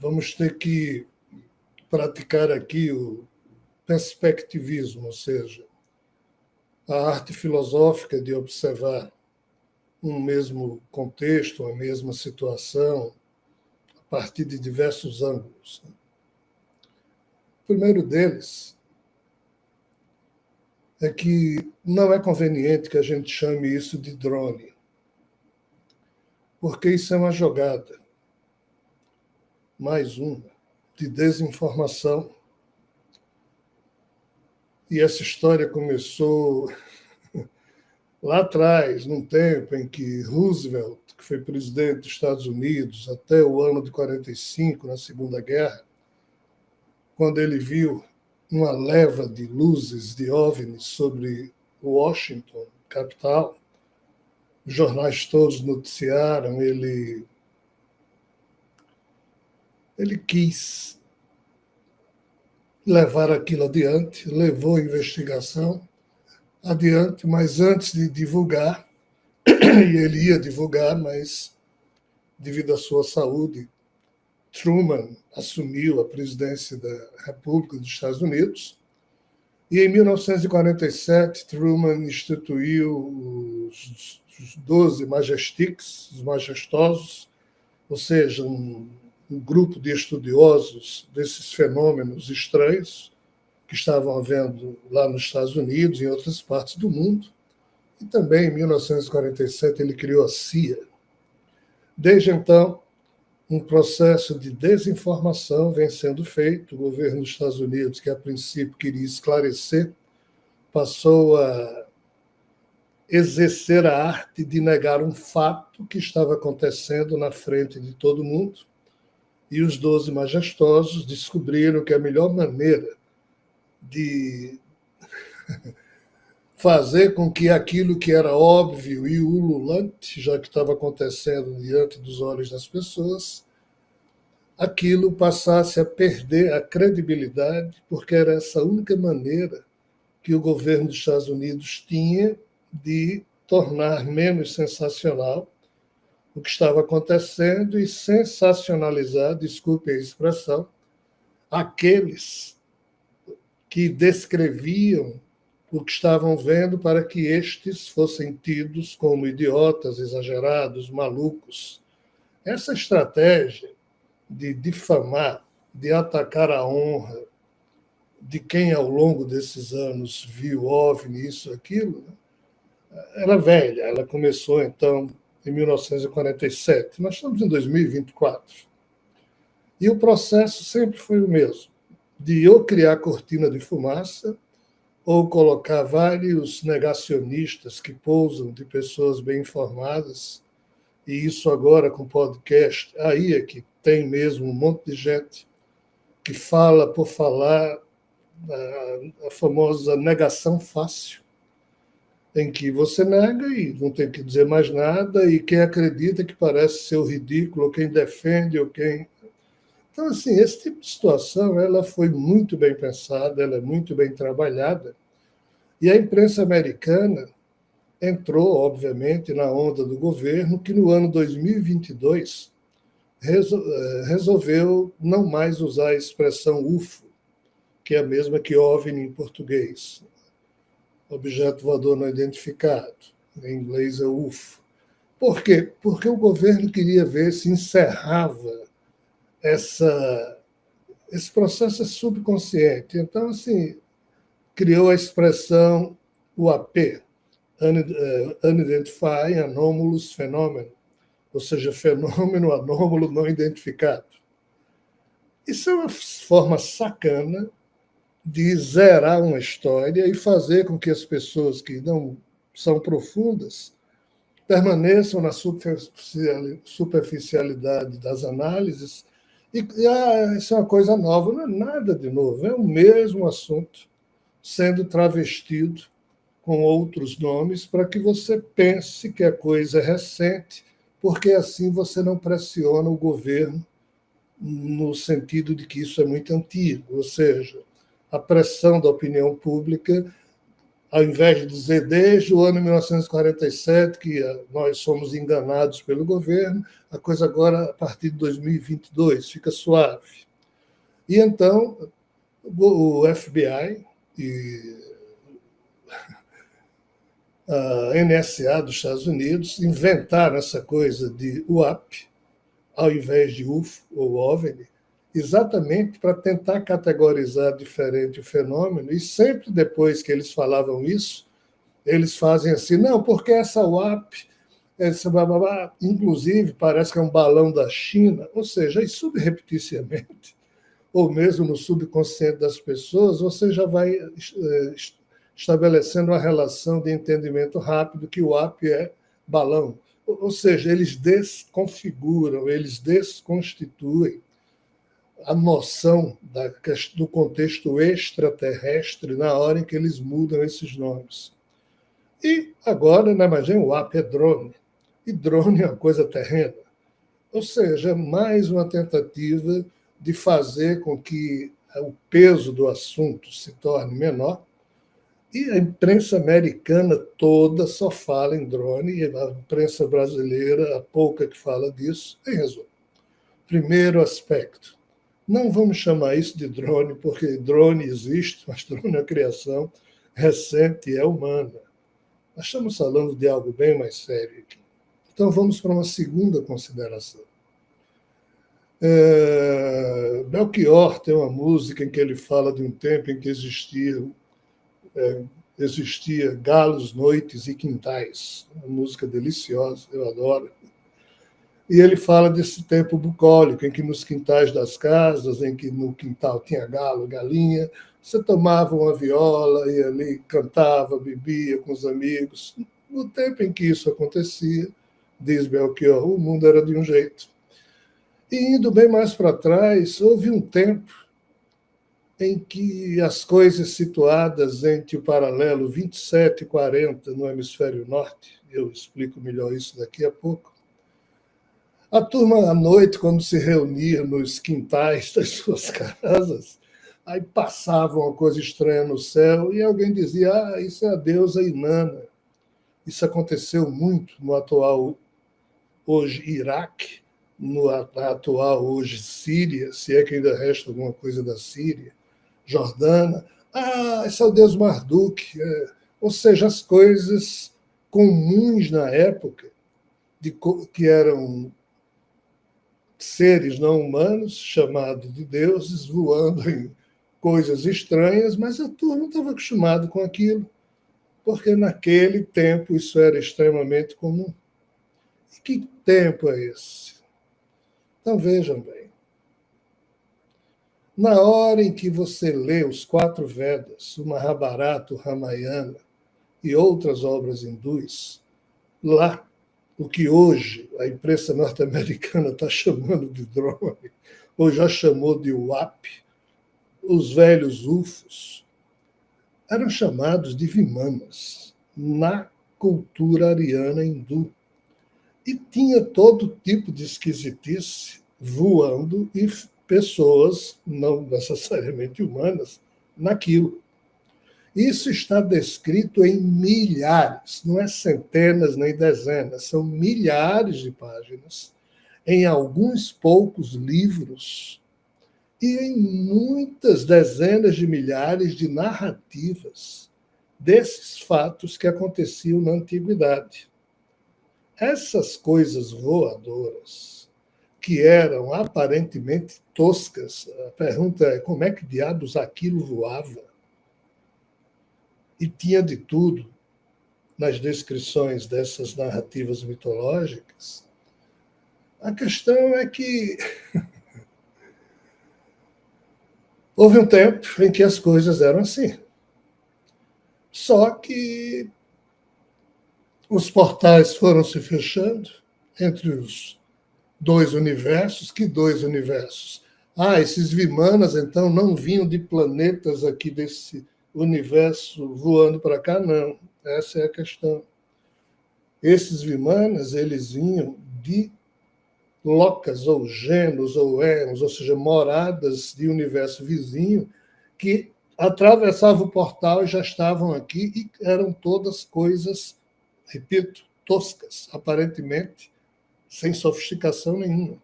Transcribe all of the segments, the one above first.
vamos ter que praticar aqui o perspectivismo, ou seja, a arte filosófica de observar um mesmo contexto, uma mesma situação, a partir de diversos ângulos. O primeiro deles é que não é conveniente que a gente chame isso de drone, porque isso é uma jogada, mais uma, de desinformação. E essa história começou lá atrás, num tempo em que Roosevelt, que foi presidente dos Estados Unidos até o ano de 45, na Segunda Guerra, quando ele viu uma leva de luzes de OVNIs sobre Washington, capital, os jornais todos noticiaram, ele quis levar aquilo adiante, levou a investigação adiante, mas antes de divulgar, e ele ia divulgar, mas devido à sua saúde, Truman assumiu a presidência da República dos Estados Unidos, e em 1947 Truman instituiu os 12 Majestics, os majestosos, ou seja, um grupo de estudiosos desses fenômenos estranhos que estavam havendo lá nos Estados Unidos e em outras partes do mundo. E também, em 1947, ele criou a CIA. Desde então, um processo de desinformação vem sendo feito. O governo dos Estados Unidos, que a princípio queria esclarecer, passou a exercer a arte de negar um fato que estava acontecendo na frente de todo mundo. E os 12 majestosos descobriram que a melhor maneira de fazer com que aquilo que era óbvio e ululante, já que estava acontecendo diante dos olhos das pessoas, aquilo passasse a perder a credibilidade, porque era essa única maneira que o governo dos Estados Unidos tinha de tornar menos sensacional o que estava acontecendo e sensacionalizar, desculpe a expressão, aqueles que descreviam o que estavam vendo para que estes fossem tidos como idiotas, exagerados, malucos. Essa estratégia de difamar, de atacar a honra de quem ao longo desses anos viu OVNI, isso, aquilo, era velha. Ela começou, então, em 1947. Nós estamos em 2024. E o processo sempre foi o mesmo, de ou criar cortina de fumaça, ou colocar vários negacionistas que pousam de pessoas bem informadas, e isso agora com podcast, aí é que tem mesmo um monte de gente que fala por falar, a famosa negação fácil, em que você nega e não tem que dizer mais nada, e quem acredita que parece ser o ridículo, ou quem defende, ou quem... Então, assim, esse tipo de situação ela foi muito bem pensada, ela é muito bem trabalhada, e a imprensa americana entrou, obviamente, na onda do governo, que no ano 2022 resolveu não mais usar a expressão UFO, que é a mesma que OVNI em português, objeto voador não identificado. Em inglês é UFO. Por quê? Porque o governo queria ver se encerrava esse processo subconsciente. Então, assim, criou a expressão UAP, Unidentified Anomalous Phenomenon, ou seja, fenômeno anômalo não identificado. Isso é uma forma sacana de zerar uma história e fazer com que as pessoas que não são profundas permaneçam na superficialidade das análises e isso é uma coisa nova. Não é nada de novo, é o mesmo assunto sendo travestido com outros nomes para que você pense que a coisa é recente, porque assim você não pressiona o governo no sentido de que isso é muito antigo, ou seja, a pressão da opinião pública ao invés de dizer desde o ano 1947 que nós somos enganados pelo governo, a coisa agora, a partir de 2022, fica suave. E então, o FBI e a NSA dos Estados Unidos inventaram essa coisa de UAP, ao invés de UFO ou OVNI, exatamente para tentar categorizar diferente o fenômeno, e sempre depois que eles falavam isso, eles fazem assim, não, porque essa UAP, essa bababá, inclusive parece que é um balão da China, ou seja, e subrepticiamente, ou mesmo no subconsciente das pessoas, você já vai estabelecendo uma relação de entendimento rápido que o AP é balão. Ou seja, eles desconfiguram, eles desconstituem a noção do contexto extraterrestre na hora em que eles mudam esses nomes. E agora, na imagem, o AP é drone. E drone é uma coisa terrena. Ou seja, é mais uma tentativa de fazer com que o peso do assunto se torne menor. E a imprensa americana toda só fala em drone, e a imprensa brasileira, a pouca que fala disso, em resumo. Primeiro aspecto, não vamos chamar isso de drone, porque drone existe, mas drone é uma criação recente e é humana. Nós estamos falando de algo bem mais sério aqui. Então vamos para uma segunda consideração. Belchior tem uma música em que ele fala de um tempo em que existia galos, noites e quintais. Uma música deliciosa, eu adoro. E ele fala desse tempo bucólico, em que nos quintais das casas, em que no quintal tinha galo, galinha, você tomava uma viola e ali cantava, bebia com os amigos. No tempo em que isso acontecia, diz Belchior, o mundo era de um jeito. E indo bem mais para trás, houve um tempo em que as coisas situadas entre o paralelo 27 e 40 no hemisfério norte, eu explico melhor isso daqui a pouco, a turma à noite, quando se reunia nos quintais das suas casas, aí passava uma coisa estranha no céu e alguém dizia, isso é a deusa Inanna. Isso aconteceu muito no atual, hoje, Iraque, na atual, hoje, Síria, se é que ainda resta alguma coisa da Síria, Jordana. Esse é o deus Marduk. Ou seja, as coisas comuns na época, que eram seres não humanos, chamados de deuses, voando em coisas estranhas, mas a turma não estava acostumada com aquilo, porque naquele tempo isso era extremamente comum. E que tempo é esse? Então vejam bem. Na hora em que você lê os 4 Vedas, o Mahabharata, o Ramayana e outras obras hindus, lá, o que hoje a imprensa norte-americana está chamando de drone, ou já chamou de UAP, os velhos UFOs, eram chamados de Vimanas na cultura ariana hindu. E tinha todo tipo de esquisitice voando e pessoas, não necessariamente humanas, naquilo. Isso está descrito em milhares, não é centenas nem dezenas, são milhares de páginas, em alguns poucos livros e em muitas dezenas de milhares de narrativas desses fatos que aconteciam na antiguidade. Essas coisas voadoras, que eram aparentemente toscas, a pergunta é como é que diabos aquilo voava? E tinha de tudo nas descrições dessas narrativas mitológicas. A questão é que houve um tempo em que as coisas eram assim. Só que os portais foram se fechando entre os 2 universos. Que 2 universos? Esses Vimanas, então, não vinham de planetas aqui desse universo voando para cá? Não. Essa é a questão. Esses Vimanas, eles vinham de locas, ou genos, ou ermos, ou seja, moradas de universo vizinho, que atravessava o portal e já estavam aqui, e eram todas coisas, repito, toscas, aparentemente sem sofisticação nenhuma.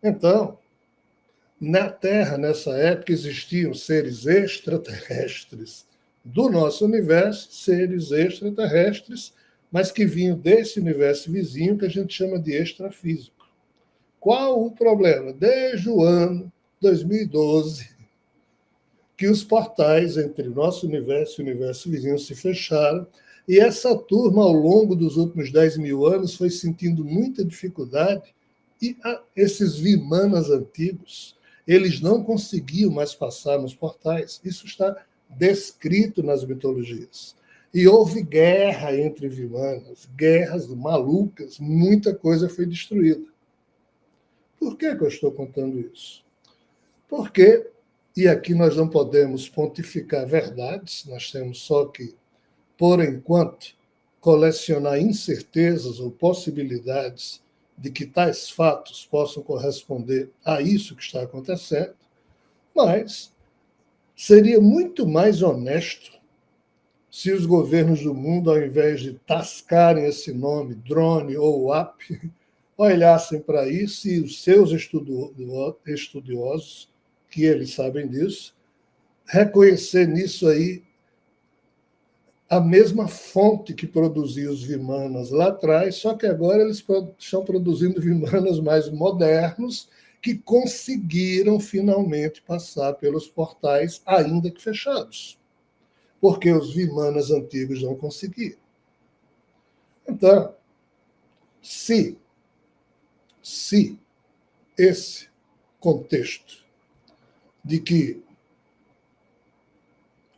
Então, na Terra, nessa época, existiam seres extraterrestres do nosso universo, seres extraterrestres, mas que vinham desse universo vizinho que a gente chama de extrafísico. Qual o problema? Desde o ano 2012, que os portais entre o nosso universo e o universo vizinho se fecharam, e essa turma, ao longo dos últimos 10 mil anos, foi sentindo muita dificuldade, e esses Vimanas antigos, eles não conseguiam mais passar nos portais. Isso está descrito nas mitologias. E houve guerra entre Vimanas, guerras malucas, muita coisa foi destruída. Por que eu estou contando isso? Porque, e aqui nós não podemos pontificar verdades, nós temos só que, por enquanto, colecionar incertezas ou possibilidades de que tais fatos possam corresponder a isso que está acontecendo, mas seria muito mais honesto se os governos do mundo, ao invés de tascarem esse nome, drone ou WAP, olhassem para isso e os seus estudiosos, que eles sabem disso, reconhecer nisso aí a mesma fonte que produzia os Vimanas lá atrás, só que agora eles estão produzindo Vimanas mais modernos que conseguiram finalmente passar pelos portais, ainda que fechados, porque os Vimanas antigos não conseguiram. Então, se esse contexto de que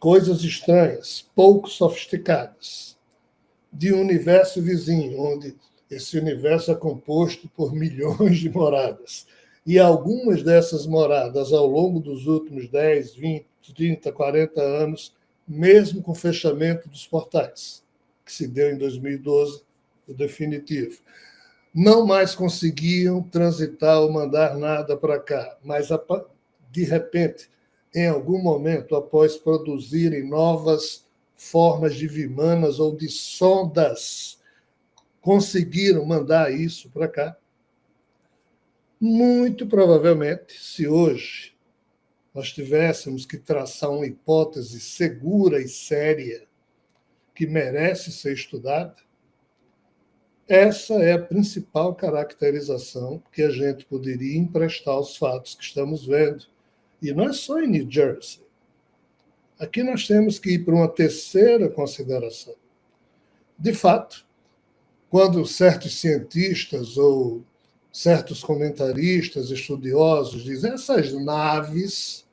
coisas estranhas, pouco sofisticadas, de um universo vizinho, onde esse universo é composto por milhões de moradas, e algumas dessas moradas, ao longo dos últimos 10, 20, 30, 40 anos, mesmo com o fechamento dos portais, que se deu em 2012, o definitivo, não mais conseguiam transitar ou mandar nada para cá, mas, de repente, em algum momento, após produzirem novas formas de Vimanas ou de sondas, conseguiram mandar isso para cá. Muito provavelmente, se hoje nós tivéssemos que traçar uma hipótese segura e séria que merece ser estudada, essa é a principal caracterização que a gente poderia emprestar aos fatos que estamos vendo. E não é só em New Jersey. Aqui nós temos que ir para uma terceira consideração. De fato, quando certos cientistas ou certos comentaristas, estudiosos dizem essas naves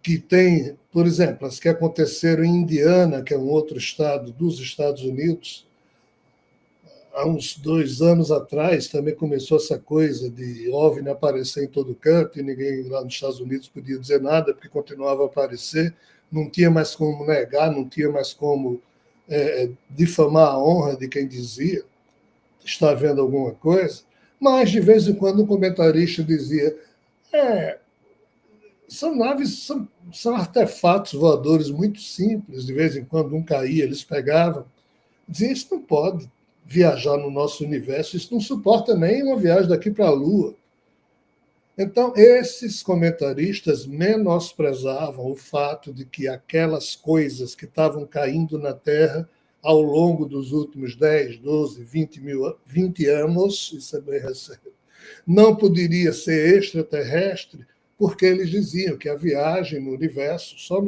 que têm, por exemplo, as que aconteceram em Indiana, que é um outro estado dos Estados Unidos, há uns 2 anos atrás também começou essa coisa de OVNI aparecer em todo canto e ninguém lá nos Estados Unidos podia dizer nada porque continuava a aparecer, não tinha mais como negar, não tinha mais como difamar a honra de quem dizia está vendo alguma coisa, mas de vez em quando um comentarista dizia são naves, são artefatos voadores muito simples, de vez em quando um caía, eles pegavam, dizia isso não pode viajar no nosso universo, isso não suporta nem uma viagem daqui para a Lua. Então, esses comentaristas menosprezavam o fato de que aquelas coisas que estavam caindo na Terra ao longo dos últimos 10, 12, 20 anos, isso é bem recente, não poderia ser extraterrestre, porque eles diziam que a viagem no universo, só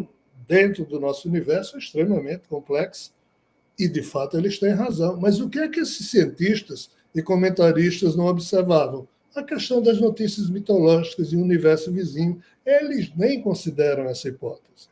dentro do nosso universo, é extremamente complexa. E, de fato, eles têm razão. Mas o que é que esses cientistas e comentaristas não observavam? A questão das notícias mitológicas e o universo vizinho. Eles nem consideram essa hipótese.